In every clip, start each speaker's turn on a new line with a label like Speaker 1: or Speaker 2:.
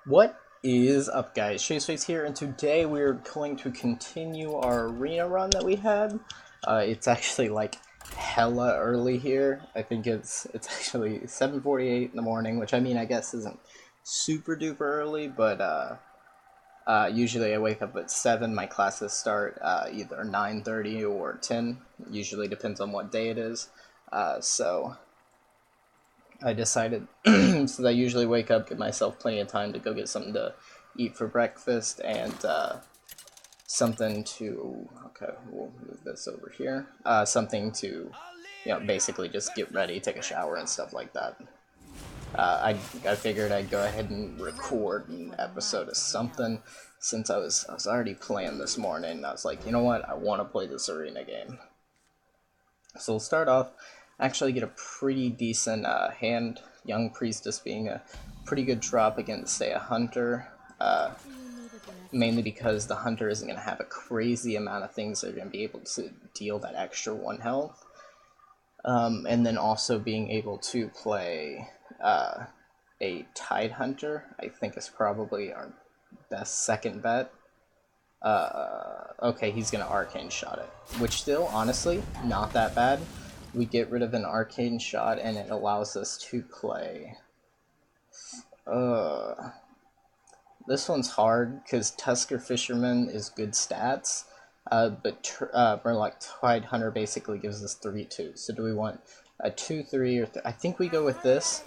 Speaker 1: What is up, guys? Chaseface here, and today we're going to continue our arena run that we had. It's actually like hella early here. I think it's actually 7:48 in the morning, which I mean I guess isn't super duper early, but usually I wake up at 7. My classes start either 9:30 or 10. Usually depends on what day it is. So I decided, since I usually wake up, give myself plenty of time to go get something to eat for breakfast and something to, okay, we'll move this over here, something to, basically just get ready, take a shower and stuff like that. I figured I'd go ahead and record an episode of something since I was already playing this morning. I was like, you know what, I want to play this arena game. So we'll start off, actually get a pretty decent hand, Young Priestess being a pretty good drop against, say, a Hunter, mainly because the Hunter isn't going to have a crazy amount of things that are going to be able to deal that extra 1 health, and then also being able to play a Tide Hunter, I think is probably our best second bet. Okay, he's gonna Arcane Shot it, which still, honestly, not that bad. We get rid of an Arcane Shot and it allows us to play... this one's hard, because Tusker Fisherman is good stats, but Murloc Tide Hunter basically gives us 3-2. So do we want a 2-3 or... I think we go with this,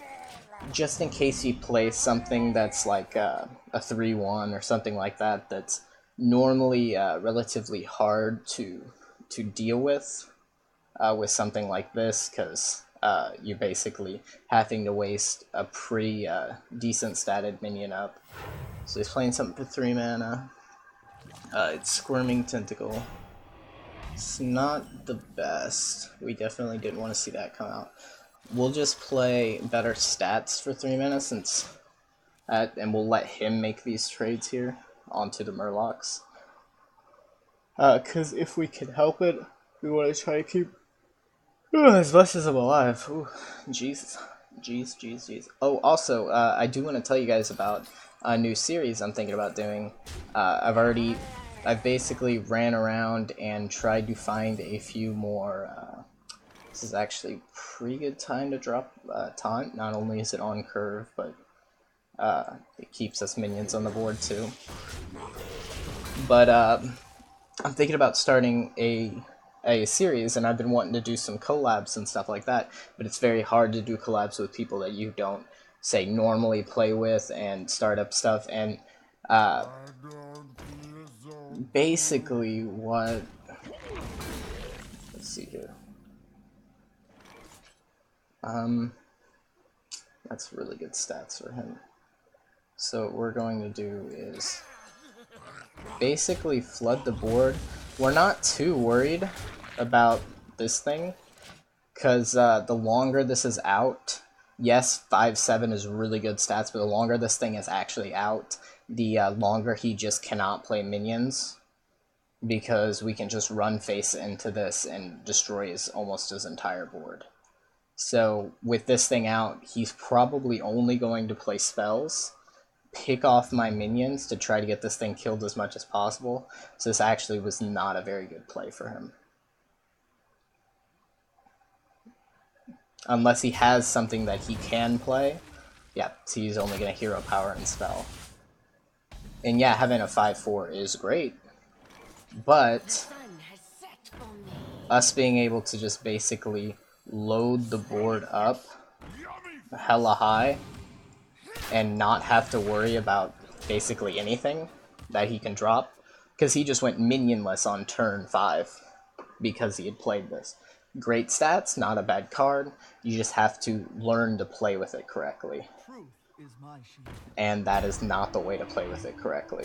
Speaker 1: just in case you play something that's like a 3-1 or something like that, that's normally relatively hard to deal with something like this, because you're basically having to waste a pretty decent statted minion up. So he's playing something for 3 mana. It's Squirming Tentacle. It's not the best. We definitely didn't want to see that come out. We'll just play better stats for 3 mana since, and we'll let him make these trades here onto the Murlocs. Because if we can help it, we want to try to keep as much as I'm alive. Ooh, Jesus. Jeez. Oh, also, I do want to tell you guys about a new series I'm thinking about doing. I've basically ran around and tried to find a few more, this is actually pretty good time to drop taunt. Not only is it on curve, but it keeps us minions on the board too. But I'm thinking about starting a series, and I've been wanting to do some collabs and stuff like that, but it's very hard to do collabs with people that you don't, say, normally play with and start up stuff, and basically what... Let's see here. That's really good stats for him. So what we're going to do is basically flood the board. We're not too worried about this thing, because the longer this is out, yes, 5-7 is really good stats, but the longer this thing is actually out, the longer he just cannot play minions, because we can just run face into this and destroy almost his entire board. So with this thing out, he's probably only going to play spells, pick off my minions to try to get this thing killed as much as possible. So this actually was not a very good play for him. Unless he has something that he can play. Yeah, so he's only going to hero power and spell. And yeah, having a 5-4 is great. But us being able to just basically load the board up hella high and not have to worry about basically anything that he can drop, because he just went minionless on turn 5 because he had played this. Great stats, not a bad card, you just have to learn to play with it correctly. And that is not the way to play with it correctly.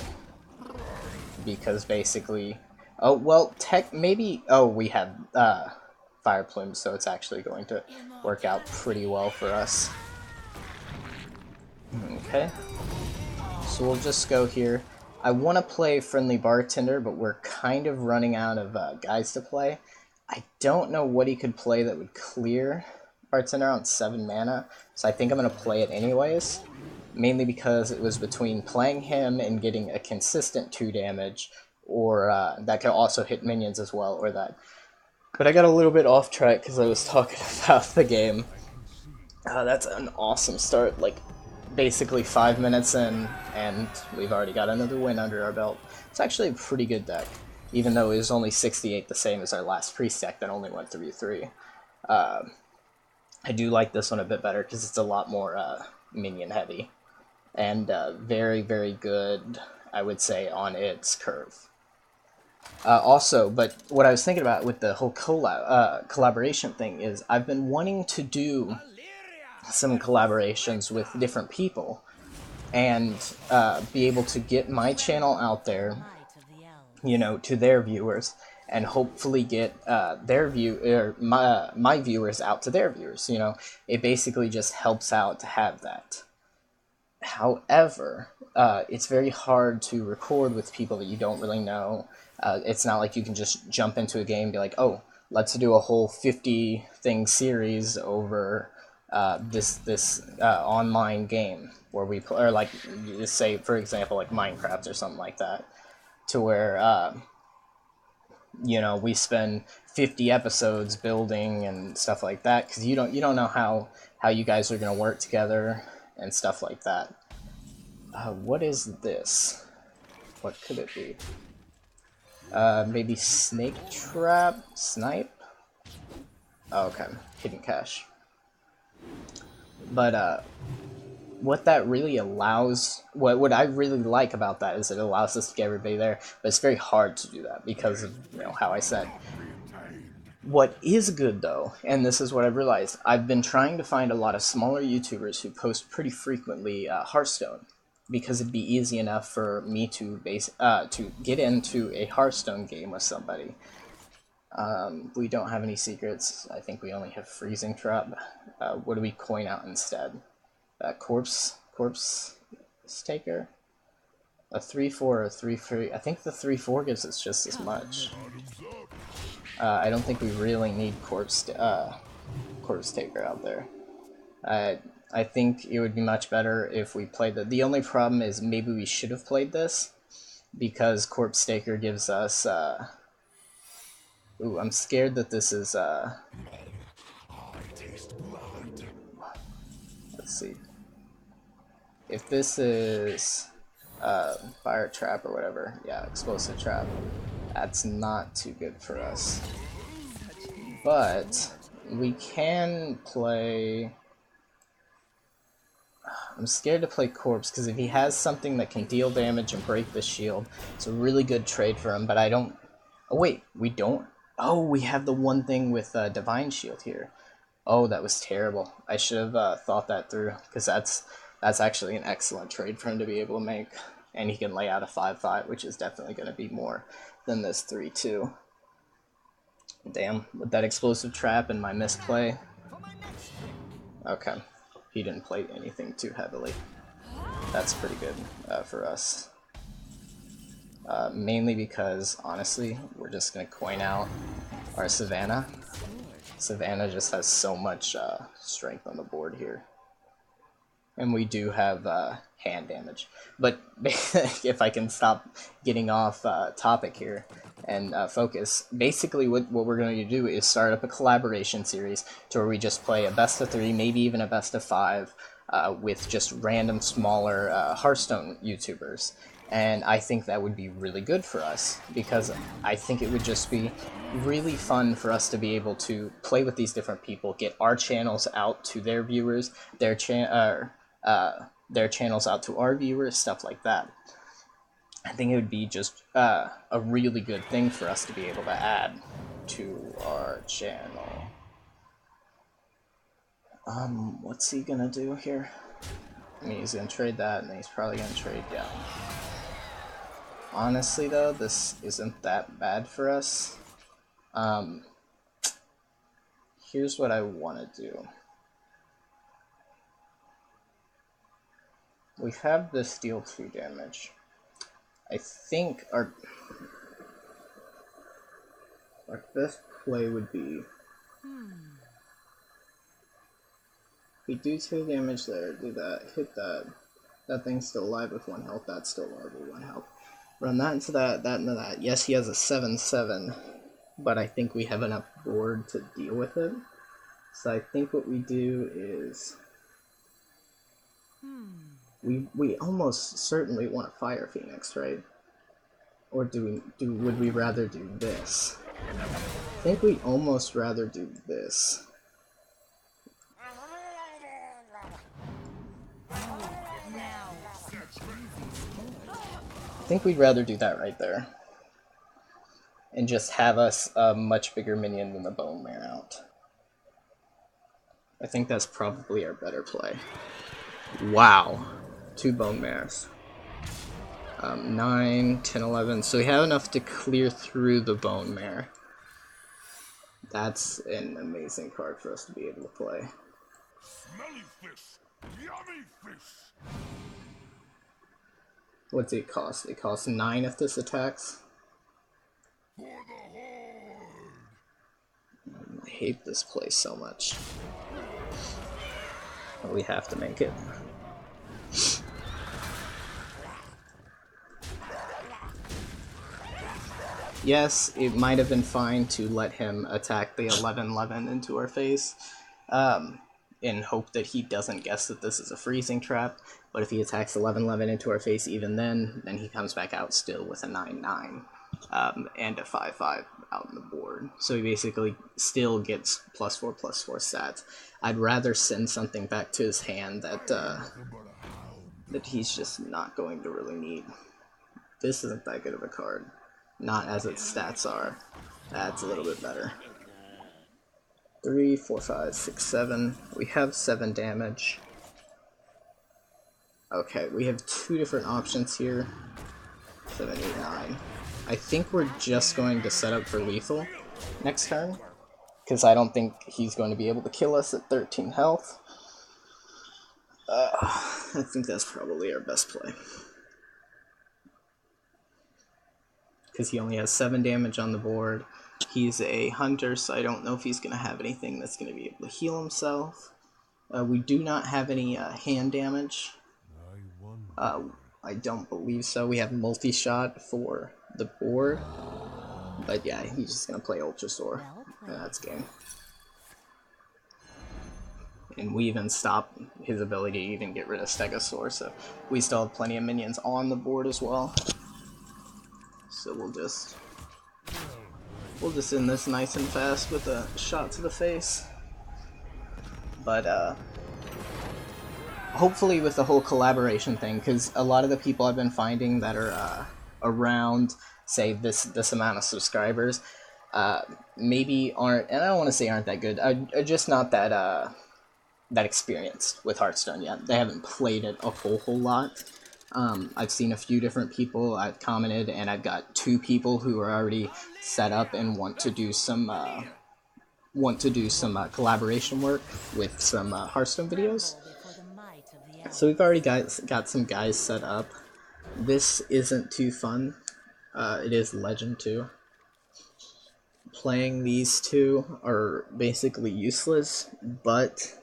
Speaker 1: Because basically... Oh, well, maybe... Oh, we have Fire Plume, so it's actually going to work out pretty well for us. Okay. So we'll just go here. I want to play Friendly Bartender, but we're kind of running out of guys to play. I don't know what he could play that would clear Bartender on 7 mana, so I think I'm going to play it anyways. mainly because it was between playing him and getting a consistent 2 damage, or that could also hit minions as well, or that. But I got a little bit off track because I was talking about the game. That's an awesome start, like basically 5 minutes in, and we've already got another win under our belt. It's actually a pretty good deck, even though it was only 68, the same as our last priest deck that only went through 3. I do like this one a bit better because it's a lot more minion heavy, and very, very good, I would say, on its curve. Also, but what I was thinking about with the whole collaboration thing is I've been wanting to do some collaborations with different people and be able to get my channel out there, you know, to their viewers, and hopefully get my viewers out to their viewers. You know, it basically just helps out to have that. However, it's very hard to record with people that you don't really know. It's not like you can just jump into a game and be like, oh, let's do a whole 50-thing series over this online game where we play, or like, say, for example, like Minecraft or something like that, to where, you know, we spend 50 episodes building and stuff like that, because you don't know how you guys are going to work together and stuff like that. What is this? What could it be? Maybe snake trap? Snipe? Oh, okay. Hidden cache. But, what that really allows, what I really like about that is it allows us to get everybody there, but it's very hard to do that because of, you know, how I said. What is good though, and this is what I've realized, I've been trying to find a lot of smaller YouTubers who post pretty frequently Hearthstone, because it'd be easy enough for me to get into a Hearthstone game with somebody. We don't have any secrets. I think we only have freezing trap. What do we coin out instead? Corpse taker? A 3-4 or a 3-3. I think the 3-4 gives us just as much. I don't think we really need corpse taker out there. I think it would be much better if we played the only problem is maybe we should have played this, because corpse taker gives us ooh, I'm scared that this is let's see. If this is fire trap or whatever, yeah, explosive trap, that's not too good for us. But we can play. I'm scared to play corpse because if he has something that can deal damage and break the shield, it's a really good trade for him. But I don't. Oh wait, we don't. Oh, we have the one thing with divine shield here. Oh, that was terrible. I should have thought that through, because that's actually an excellent trade for him to be able to make. And he can lay out a 5-5, which is definitely going to be more than this 3-2. Damn, with that explosive trap and my misplay. Okay, he didn't play anything too heavily. That's pretty good for us. Mainly because, honestly, we're just going to coin out our Savannah. Savannah just has so much strength on the board here. And we do have hand damage. But if I can stop getting off topic here and focus, basically what we're going to do is start up a collaboration series to where we just play a best of 3, maybe even a best of 5, with just random smaller Hearthstone YouTubers. And I think that would be really good for us, because I think it would just be really fun for us to be able to play with these different people, get our channels out to their viewers, their channels out to our viewers, stuff like that. I think it would be just a really good thing for us to be able to add to our channel. What's he gonna do here? I mean, he's gonna trade that, and then he's probably gonna trade down. Honestly, though, this isn't that bad for us. Here's what I want to do. We have this deal 2 damage. I think our best play would be we do 2 damage there, do that, hit that. That thing's still alive with 1 health. That's still alive with 1 health. Run that into that, that into that. Yes, he has a 7/7, but I think we have enough board to deal with it. So I think what we do is we almost certainly want a Fire Phoenix, right? Or would we rather do this? I think we almost rather do this. I think we'd rather do that right there. And just have us a much bigger minion than the Bone Mare out. I think that's probably our better play. Wow. 2 Bone Mares. 9, 10, 11. So we have enough to clear through the Bone Mare. That's an amazing card for us to be able to play. Smelly fish! Yummy fish! What's it cost? It costs 9 if this attacks. For the horde. I hate this play so much. But we have to make it. Yes, it might have been fine to let him attack the 11/11 into our face, in hope that he doesn't guess that this is a freezing trap. But if he attacks 11/11 into our face even then he comes back out still with a 9/9 and a 5/5 out on the board. So he basically still gets +4/+4 stats. I'd rather send something back to his hand that he's just not going to really need. This isn't that good of a card. Not as its stats are. That's a little bit better. 3, 4, 5, 6, 7. We have 7 damage. Okay, we have 2 different options here. 7, 8, 9. I think we're just going to set up for lethal next turn, because I don't think he's going to be able to kill us at 13 health. I think that's probably our best play. Because he only has 7 damage on the board. He's a hunter, so I don't know if he's going to have anything that's going to be able to heal himself. We do not have any hand damage. I don't believe so. We have multi-shot for the board. But yeah, he's just going to play Ultrasaur. And that's game. And we even stop his ability to even get rid of Stegosaur, so we still have plenty of minions on the board as well. So we'll just end this nice and fast with a shot to the face. But hopefully with the whole collaboration thing, because a lot of the people I've been finding that are around, say, this amount of subscribers, maybe aren't, and I don't want to say aren't that good, are just not that that experienced with Hearthstone yet. They haven't played it a whole lot. I've seen a few different people, I've commented, and I've got 2 people who are already set up and want to do some collaboration work with some Hearthstone videos. So we've already got some guys set up. This isn't too fun. It is Legend 2. Playing these 2 are basically useless, but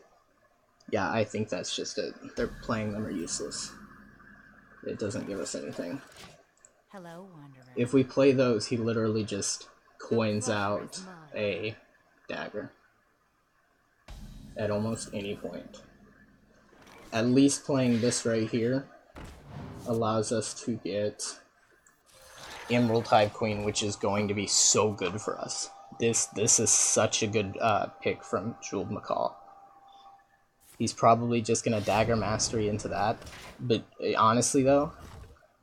Speaker 1: yeah, I think that's just it. They're playing them are useless. It doesn't give us anything. Hello, Wanderer. If we play those, he literally just coins out a dagger at almost any point. At least playing this right here allows us to get Emerald Hive Queen, which is going to be so good for us. This is such a good pick from Jeweled Macaw. He's probably just going to Dagger Mastery into that. But honestly, though,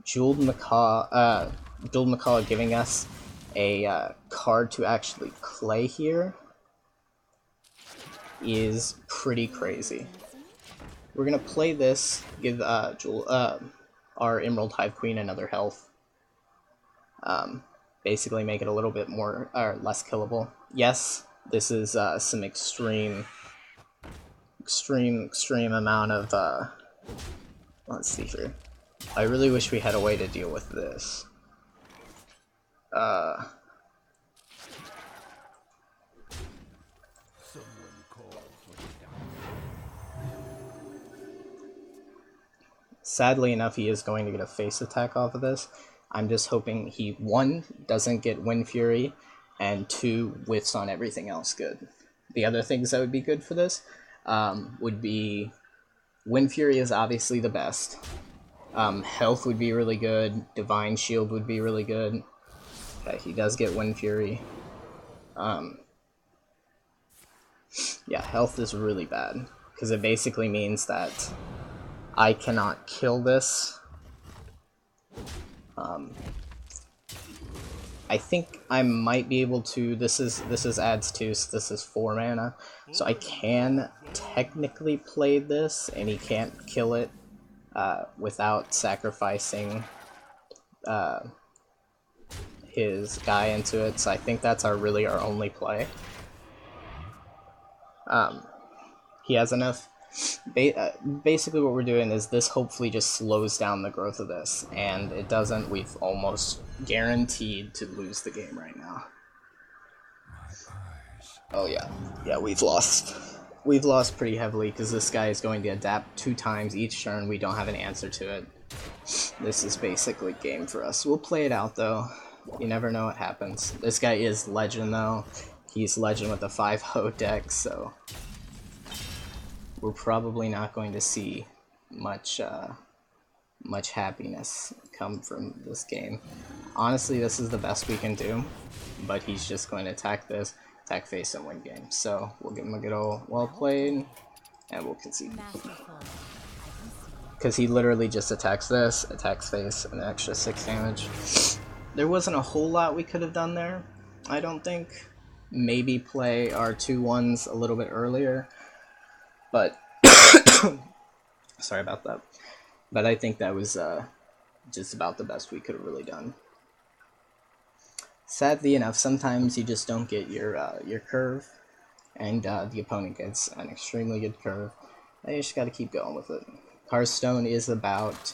Speaker 1: Jeweled Macaw giving us a card to actually play here is pretty crazy. We're going to play this, give our Emerald Hive Queen another health. Basically make it a little bit more, or less killable. Yes, this is some extreme amount of, let's see here. I really wish we had a way to deal with this. Sadly enough, he is going to get a face attack off of this. I'm just hoping he, 1, doesn't get Wind Fury, and 2, whiffs on everything else good. The other things that would be good for this would be Wind Fury is obviously the best. Health would be really good. Divine Shield would be really good. Okay, he does get Wind Fury. Yeah, health is really bad, because it basically means that I cannot kill this. I think I might be able to. This is adds 2, so this is 4 mana. So I can technically play this, and he can't kill it without sacrificing his guy into it. So I think that's our only play. He has enough. Basically what we're doing is this hopefully just slows down the growth of this, and it doesn't. We've almost guaranteed to lose the game right now. Oh yeah, we've lost pretty heavily because this guy is going to adapt 2 times each turn. We don't have an answer to it. This is basically game for us. We'll play it out though. You never know what happens. This guy is legend though. He's legend with a 5-0 deck, so we're probably not going to see much happiness come from this game. Honestly, this is the best we can do, but he's just going to attack this, attack face, and win game. So we'll give him a good old well played, and we'll concede. Because he literally just attacks this, attacks face, and an extra 6 damage. There wasn't a whole lot we could have done there, I don't think. Maybe play our 2/1s a little bit earlier. But sorry about that. But I think that was just about the best we could have really done. Sadly enough, sometimes you just don't get your curve, and the opponent gets an extremely good curve. And you just got to keep going with it. Hearthstone is about,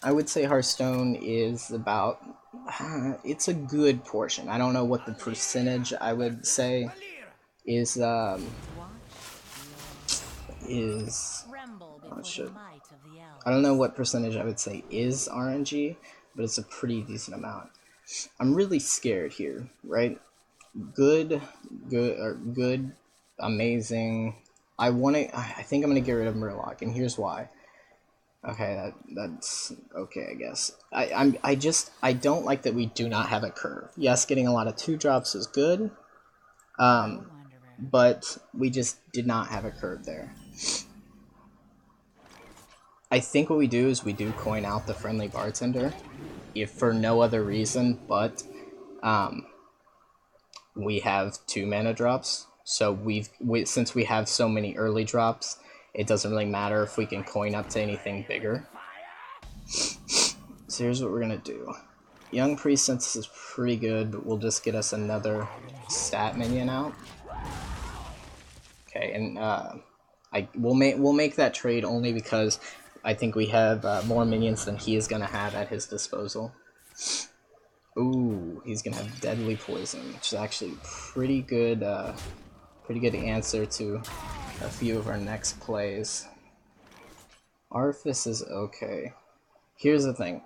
Speaker 1: I would say Hearthstone is about, it's a good portion. I don't know what the percentage I would say is. Oh shit. I don't know what percentage I would say is RNG, but it's a pretty decent amount. I'm really scared here, right? Good, amazing. I think I'm gonna get rid of Murloc, and here's why. Okay, that's okay, I guess. I don't like that we do not have a curve. Yes, getting a lot of 2-drops is good, but we just did not have a curve there. I think what we do is we do coin out the Friendly Bartender, if for no other reason, but we have 2 mana drops, so since we have so many early drops, it doesn't really matter if we can coin up to anything bigger. So here's what we're gonna do. Young Priest, since this is pretty good, but we'll just get us another stat minion out. Okay, and we'll make that trade only because I think we have more minions than he is gonna have at his disposal. Ooh, he's gonna have Deadly Poison, which is actually pretty good answer to a few of our next plays. Artifice is okay. Here's the thing.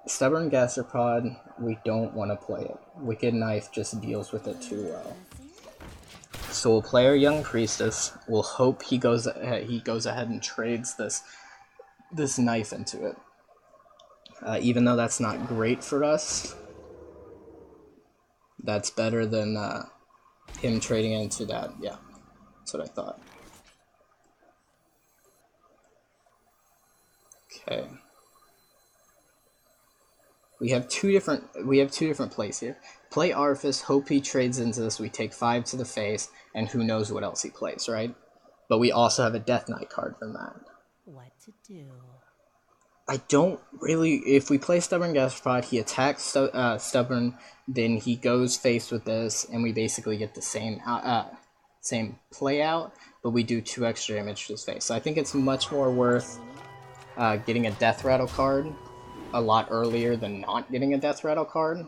Speaker 1: Stubborn Gastropod, we don't want to play it. Wicked Knife just deals with it too well. So we'll play our Young Priestess. We'll hope he goes ahead and trades this knife into it. Even though that's not great for us, that's better than him trading into that. Yeah, that's what I thought. Okay. We have two different plays here. Play Artifice, hope he trades into this, we take 5 to the face, and who knows what else he plays, right? But we also have a Death Knight card from that.
Speaker 2: What to do?
Speaker 1: I don't really... If we play Stubborn Gastropod, he attacks Stubborn, then he goes face with this, and we basically get the same play out, but we do 2 extra damage to his face. So I think it's much more worth getting a Death Rattle card a lot earlier than not getting a Death Rattle card.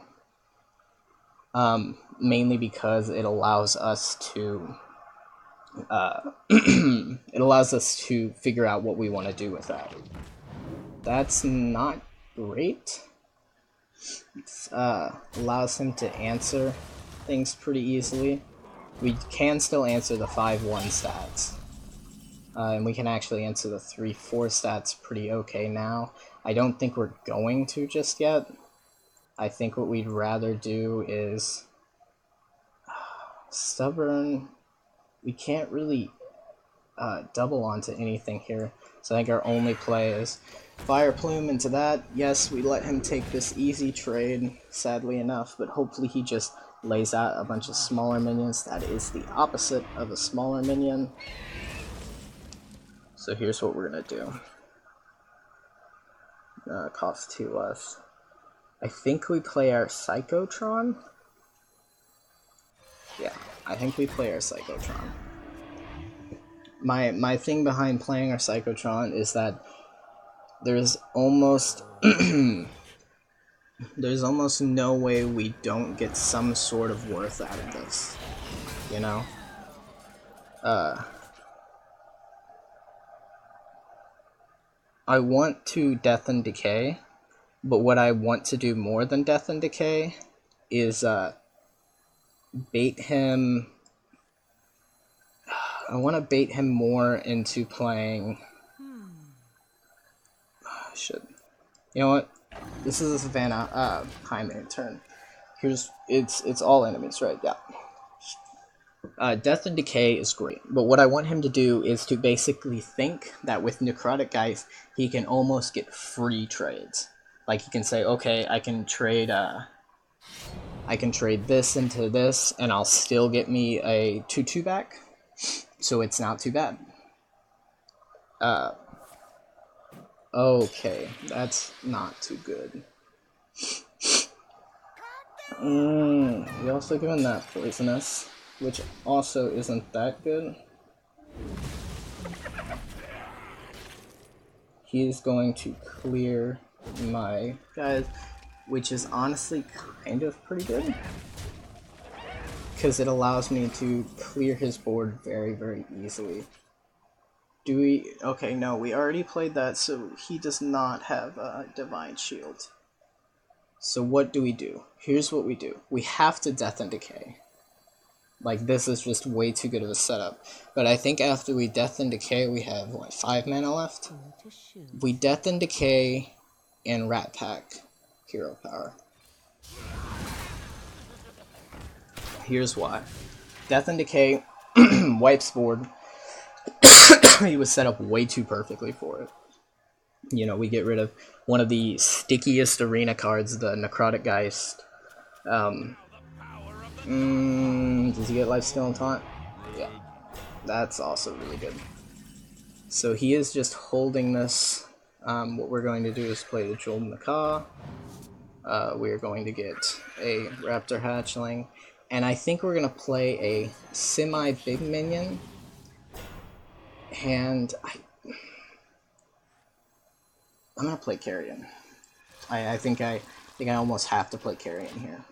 Speaker 1: Mainly because it allows us to figure out what we want to do with that. That's not great. It allows him to answer things pretty easily. We can still answer the 5-1 stats. And we can actually answer the 3-4 stats pretty okay now. I don't think we're going to just yet. I think what we'd rather do is... Stubborn... We can't really double onto anything here. So I think our only play is Fire Plume into that. Yes, we let him take this easy trade, sadly enough, but hopefully he just lays out a bunch of smaller minions. That is the opposite of a smaller minion. So here's what we're gonna do. Cost 2 less. I think we play our Psychotron. Yeah, I think we play our Psychotron. My thing behind playing our Psychotron is that there's almost there's almost no way we don't get some sort of worth out of this, you know? I want to Death and Decay, but what I want to do more than Death and Decay is bait him. I want to bait him more into playing. Shit. You know what? This is a Savannah Jaime turn. It's all enemies, right? Yeah. Death and Decay is great, but what I want him to do is to basically think that with Necrotic Geist, he can almost get free trades. Like he can say, okay, I can trade this into this, and I'll still get me a 2/2 back, so it's not too bad. Okay, that's not too good. We also given that Poisonous, which also isn't that good. He's going to clear my guys, which is honestly kind of pretty good, because it allows me to clear his board very, very easily. Do we... Okay, no, we already played that, so he does not have a Divine Shield. So what do? Here's what we do. We have to Death and Decay. Like, this is just way too good of a setup. But I think after we Death and Decay, we have, what, 5 mana left? We Death and Decay and Rat Pack Hero Power. Here's why. Death and Decay wipes board. He was set up way too perfectly for it. You know, we get rid of one of the stickiest arena cards, the Necrotic Geist. Does he get Lifesteal and Taunt? Yeah. That's also really good. So he is just holding this. What we're going to do is play the Jeweled Macaw. We are going to get a Raptor Hatchling. And I think we're going to play a semi-big minion. And I'm going to play Carrion. I think I almost have to play Carrion here.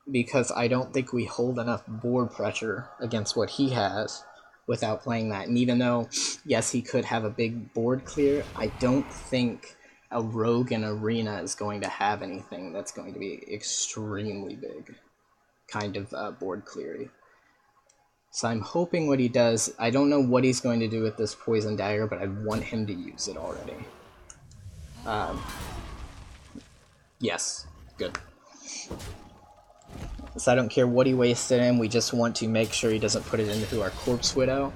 Speaker 1: Because I don't think we hold enough board pressure against what he has without playing that. And even though, yes, he could have a big board clear, I don't think a Rogue in Arena is going to have anything that's going to be extremely big kind of board cleary. So I'm hoping what he does, I don't know what he's going to do with this Poison Dagger, but I want him to use it already. Yes, good. So I don't care what he wasted in, we just want to make sure he doesn't put it into our Corpse Widow,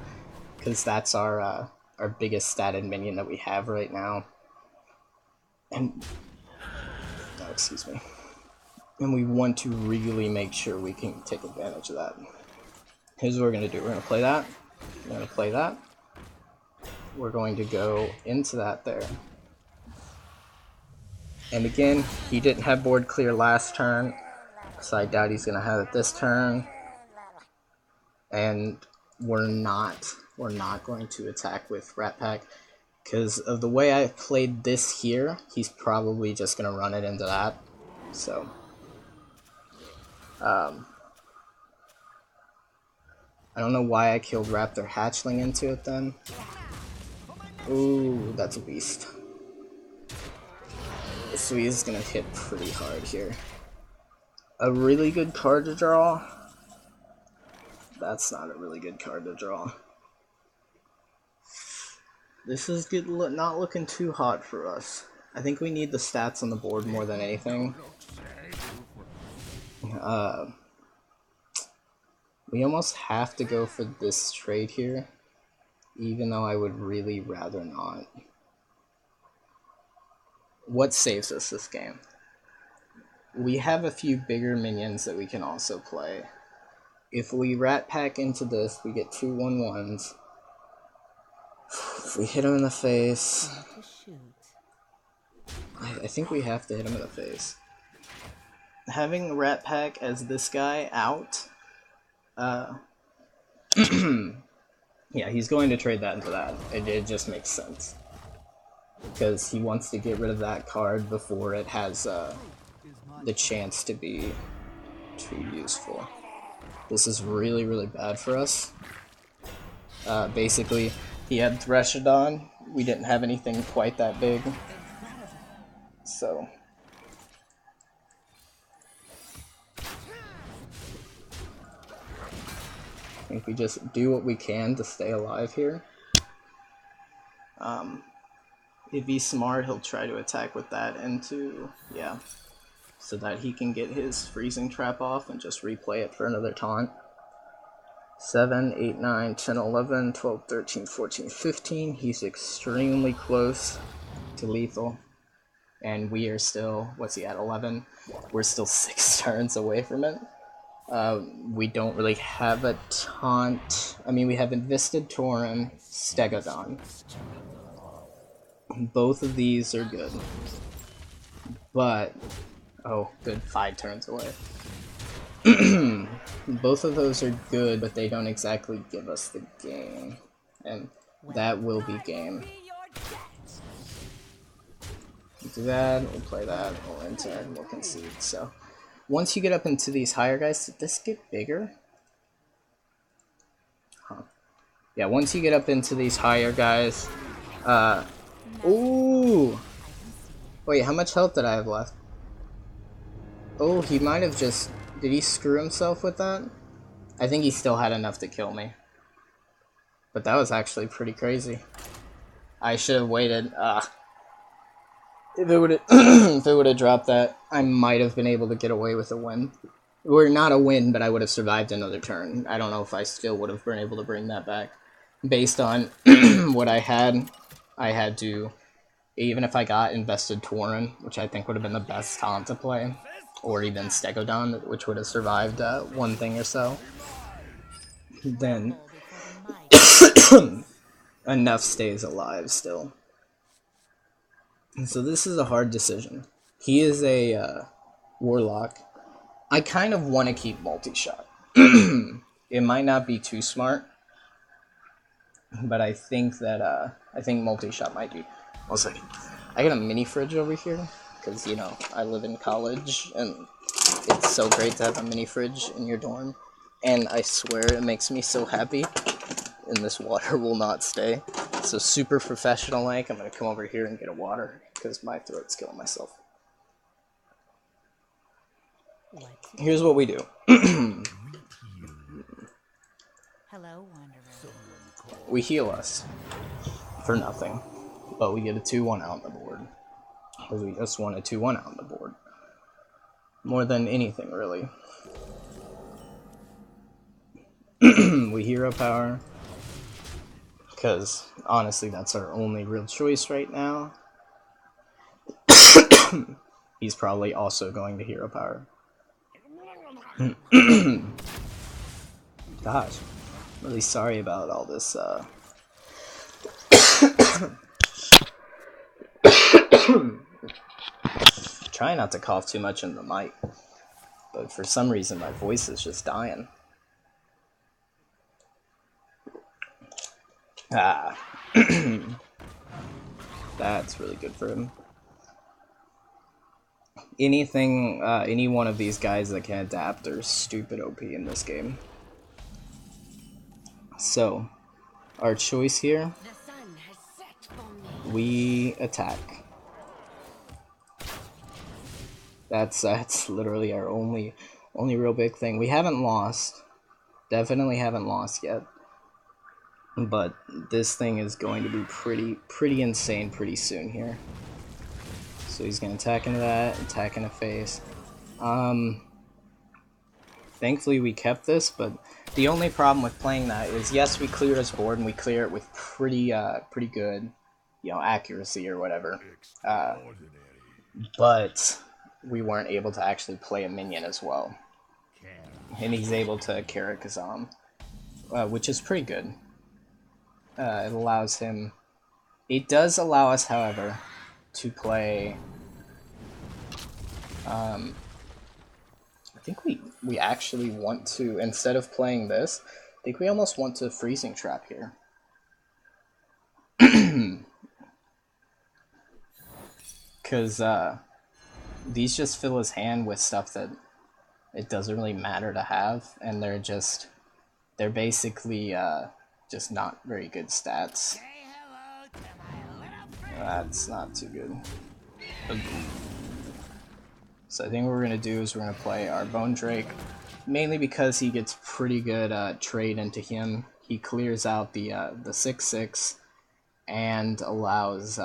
Speaker 1: because that's our biggest statted minion that we have right now. And, oh, excuse me. And we want to really make sure we can take advantage of that. Here's what we're going to do. We're going to play that. We're going to play that. We're going to go into that there. And again, he didn't have board clear last turn, so I doubt he's going to have it this turn. And we're not going to attack with Rat Pack, because of the way I played this here, he's probably just going to run it into that. So, I don't know why I killed Raptor Hatchling into it then. Ooh, that's a beast. So he's gonna hit pretty hard here. A really good card to draw? That's not a really good card to draw. This is good, not looking too hot for us. I think we need the stats on the board more than anything. We almost have to go for this trade here, even though I would really rather not. What saves us this game? We have a few bigger minions that we can also play. If we Rat Pack into this, we get 2 1/1s. If we hit him in the face... I think we have to hit him in the face. Having Rat Pack as this guy out... yeah, he's going to trade that into that. It just makes sense. Because he wants to get rid of that card before it has the chance to be too useful. This is really, really bad for us. Basically, he had Threshodon. We didn't have anything quite that big. So... I think we just do what we can to stay alive here. If he's smart, he'll try to attack with that into... yeah. So that he can get his freezing trap off and just replay it for another taunt. 7, 8, 9, 10, 11, 12, 13, 14, 15. He's extremely close to lethal. And we are still, what's he at, 11? We're still 6 turns away from it. We don't really have a taunt. I mean, we have Invested Tauren, Stegodon. Both of these are good. But, oh, good, 5 turns away. Both of those are good, but they don't exactly give us the game. And that will be game. We'll do that, we'll play that, we'll enter, and we'll concede. So, once you get up into these higher guys, did this get bigger? Huh. Yeah, once you get up into these higher guys, ooh! Wait, how much health did I have left? Oh, he might have just... Did he screw himself with that? I think he still had enough to kill me. But that was actually pretty crazy. I should have waited. If it would have if it would have dropped that, I might have been able to get away with a win. Or not a win, but I would have survived another turn. I don't know if I still would have been able to bring that back. Based on what I had to... Even if I got Invested Tauren, which I think would have been the best taunt to play, or even Stegodon, which would have survived one thing or so, then enough stays alive still. And so this is a hard decision. He is a Warlock. I kind of want to keep multi-shot. It might not be too smart, but I think that I think multi-shot might be. One second. I got a mini fridge over here, because, you know, I live in college, and it's so great to have a mini fridge in your dorm. And I swear it makes me so happy, and this water will not stay. So super professional-like, I'm going to come over here and get a water, because my throat's killing myself. Here's what we do.
Speaker 2: Hello, Wanderer.
Speaker 1: We heal us for nothing. But we get a 2-1 out on the board. Because we just want a 2-1 out on the board. More than anything, really. We hero power. Because, honestly, that's our only real choice right now. He's probably also going to hero power. Gosh. I'm really sorry about all this, Try not to cough too much in the mic, but for some reason my voice is just dying. That's really good for him. Anything, any one of these guys that can adapt are stupid OP in this game. So, our choice here we attack. That's literally our only real big thing. We haven't lost. Definitely haven't lost yet. But this thing is going to be pretty insane pretty soon here. So he's gonna attack into that, attack in the face. Thankfully we kept this, but the only problem with playing that is, yes, we clear his board and we clear it with pretty good, you know, accuracy or whatever. But we weren't able to actually play a minion as well. And he's able to Karakazam, which is pretty good. It allows him... It does allow us, however, to play... I think we actually want to, instead of playing this, I think we almost want to Freezing Trap here. Because these just fill his hand with stuff that it doesn't really matter to have, and they're basically just not very good stats. That's not too good. So I think what we're going to do is we're going to play our Bone Drake, mainly because he gets pretty good trade into him. He clears out the 6/6 and allows...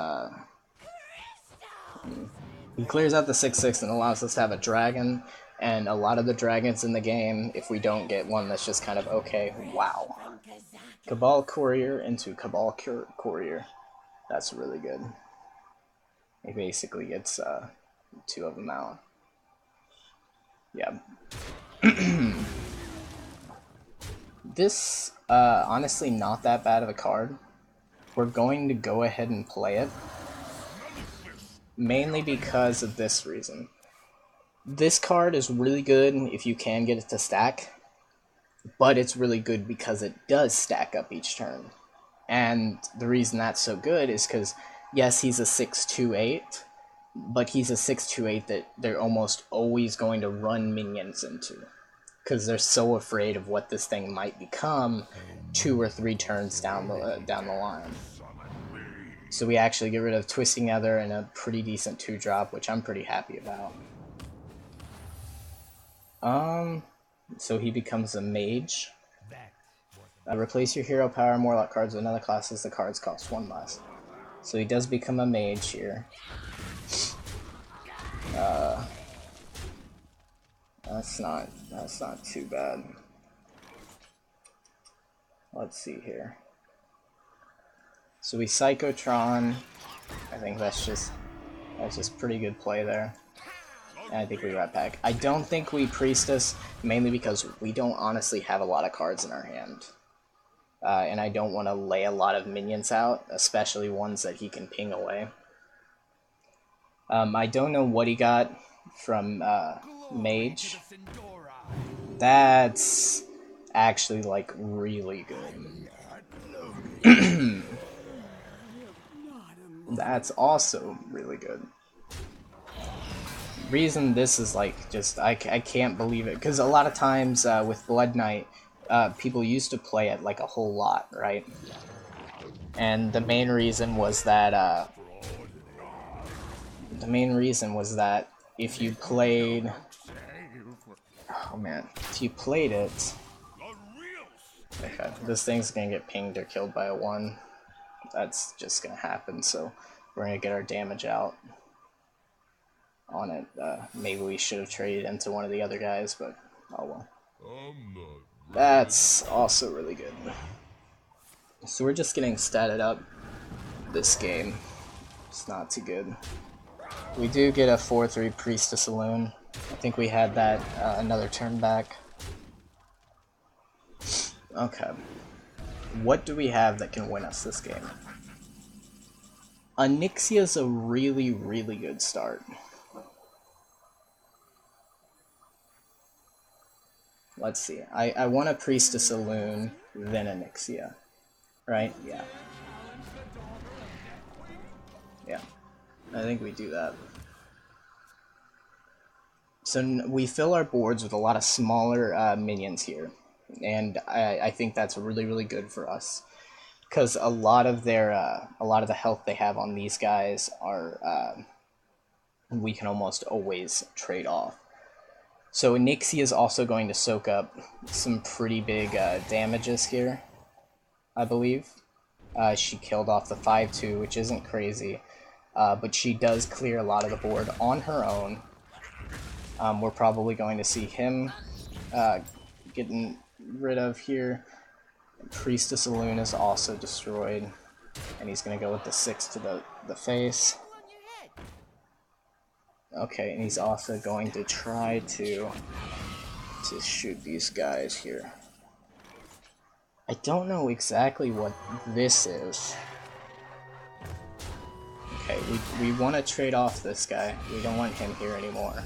Speaker 1: he clears out the 6/6 and allows us to have a dragon, and a lot of the dragons in the game, if we don't get one that's just kind of okay, wow. Cabal Courier into Cabal Courier. That's really good. He basically gets 2 of them out. Yeah. This, honestly, not that bad of a card. We're going to go ahead and play it. Mainly because of this reason. This card is really good if you can get it to stack, but it's really good because it does stack up each turn. And the reason that's so good is because, yes, he's a 6/2/8, but he's a 6/2/8 that they're almost always going to run minions into, because they're so afraid of what this thing might become 2 or 3 turns down the line. So we actually get rid of Twisting Nether and a pretty decent 2-drop, which I'm pretty happy about. So he becomes a mage. Replace your hero power and warlock cards with another class as the cards cost 1 less. So he does become a mage here. That's not too bad. Let's see here. So we Psychotron. I think that's just pretty good play there. And I think we Rat Pack. I don't think we Priestess, mainly because we don't honestly have a lot of cards in our hand. And I don't want to lay a lot of minions out, especially ones that he can ping away. I don't know what he got from Mage. That's actually, like, really good. That's also really good. Reason this is, like, just, I can't believe it, because a lot of times with Blood Knight, people used to play it, like, a whole lot, right? And the main reason was that, if you played... Oh man, if you played it... Okay, this thing's gonna get pinged or killed by a 1. That's just gonna happen, so we're gonna get our damage out on it. Maybe we should have traded into one of the other guys, but oh well. That's also really good. So we're just getting statted up this game. It's not too good. We do get a 4/3 Priestess Saloon. I think we had that another turn back. Okay. What do we have that can win us this game? Onyxia's a really, really good start. Let's see. I want a Priestess Saloon, then Onyxia. Right? Yeah. Yeah. I think we do that. So we fill our boards with a lot of smaller minions here. And I think that's really, really good for us. because a lot of their a lot of the health they have on these guys are we can almost always trade off. So Nixie is also going to soak up some pretty big damages here, I believe. She killed off the 5-2, which isn't crazy, but she does clear a lot of the board on her own. We're probably going to see him getting rid of here. Priestess of Luna is also destroyed, and he's going to go with the 6 to the face. Okay, and he's also going to try to shoot these guys here. I don't know exactly what this is. Okay, we want to trade off this guy. We don't want him here anymore.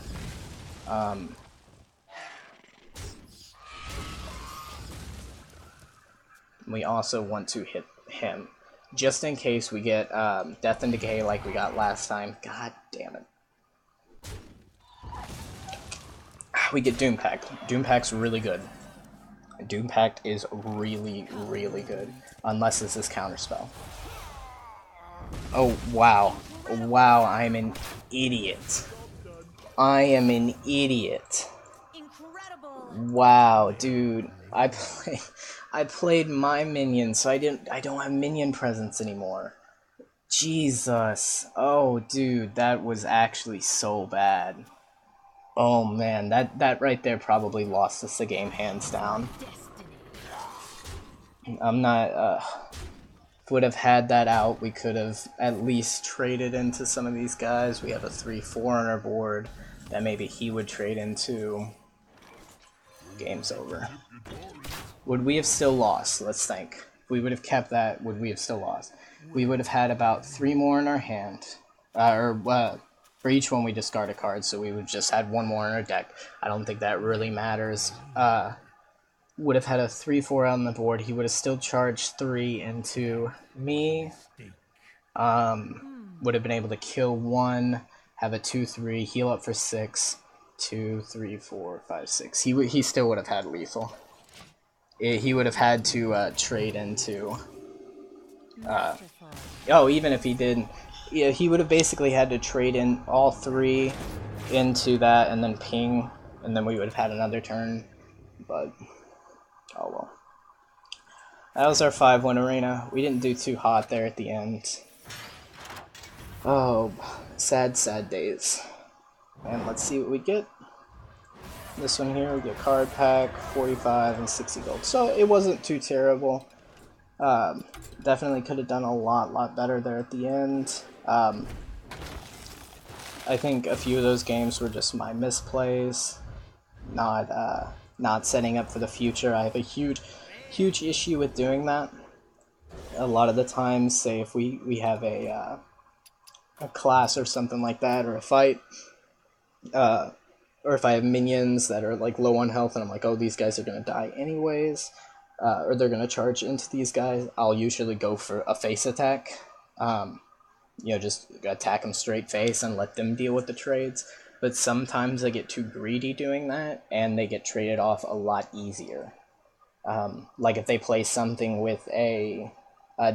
Speaker 1: We also want to hit him, just in case we get Death and Decay like we got last time. God damn it. We get Doom Pact. Doom Pact's really good. Doom Pact is really, really good. Unless this is Counterspell. Oh, wow. Wow, I'm an idiot. I am an idiot. Wow, dude. I played my minion, so I don't have minion presence anymore. Jesus. Oh, dude, that was actually so bad. Oh man, that right there probably lost us the game hands down. I'm not, if would have had that out, we could have at least traded into some of these guys. We have a 3-4 on our board that maybe he would trade into. Game's over. Would we have still lost? Let's think. If we would have kept that, would we have still lost? We would have had about 3 more in our hand. For each one we discard a card, so we would just had 1 more in our deck. I don't think that really matters. Would have had a 3-4 on the board. He would have still charged 3 into me. Would have been able to kill 1, have a 2-3, heal up for 6, 2, 3, 4, 5, 6. He still would have had lethal. He would have had to trade into. Oh, even if he did, yeah, he would have basically had to trade in all 3 into that and then ping, and then we would have had another turn. But oh well. That was our 5-win arena. We didn't do too hot there at the end. Oh, sad, sad days. And let's see what we get. This one here, we get card pack, 45 and 60 gold. So it wasn't too terrible. Definitely could have done a lot better there at the end. I think a few of those games were just my misplays, not setting up for the future. I have a huge issue with doing that. A lot of the times, say if we have a class or something like that, or a fight, or if I have minions that are like low on health and I'm like, oh, these guys are going to die anyways, or they're going to charge into these guys, I'll usually go for a face attack. You know, just attack them straight face and let them deal with the trades. But sometimes I get too greedy doing that, and they get traded off a lot easier. Like if they play something with a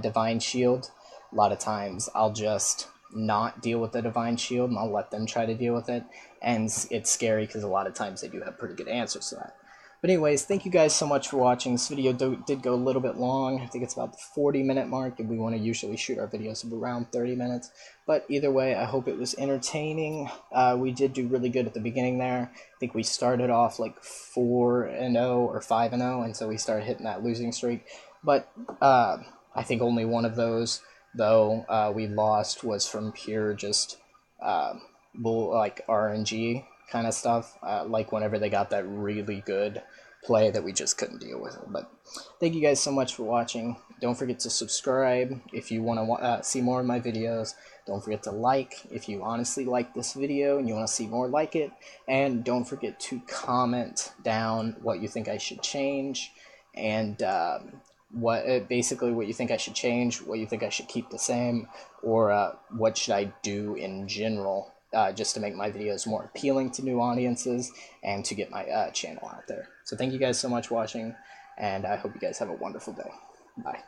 Speaker 1: Divine Shield, a lot of times I'll just not deal with the Divine Shield and I'll let them try to deal with it. And it's scary because a lot of times they do have pretty good answers to that. But anyways, thank you guys so much for watching. This video did go a little bit long. I think it's about the 40-minute mark, and we want to usually shoot our videos of around 30 minutes. But either way, I hope it was entertaining. We did do really good at the beginning there. I think we started off like 4-0 or 5-0, and so we started hitting that losing streak. But I think only one of those, though, we lost was from pure just like RNG kind of stuff, like whenever they got that really good play that we just couldn't deal with. But thank you guys so much for watching. Don't forget to subscribe if you want to see more of my videos. Don't forget to like if you honestly like this video and you want to see more like it. And don't forget to comment down what you think I should change, and basically what you think I should change, what you think I should keep the same, or what should I do in general, just to make my videos more appealing to new audiences and to get my channel out there. So thank you guys so much for watching, and I hope you guys have a wonderful day. Bye.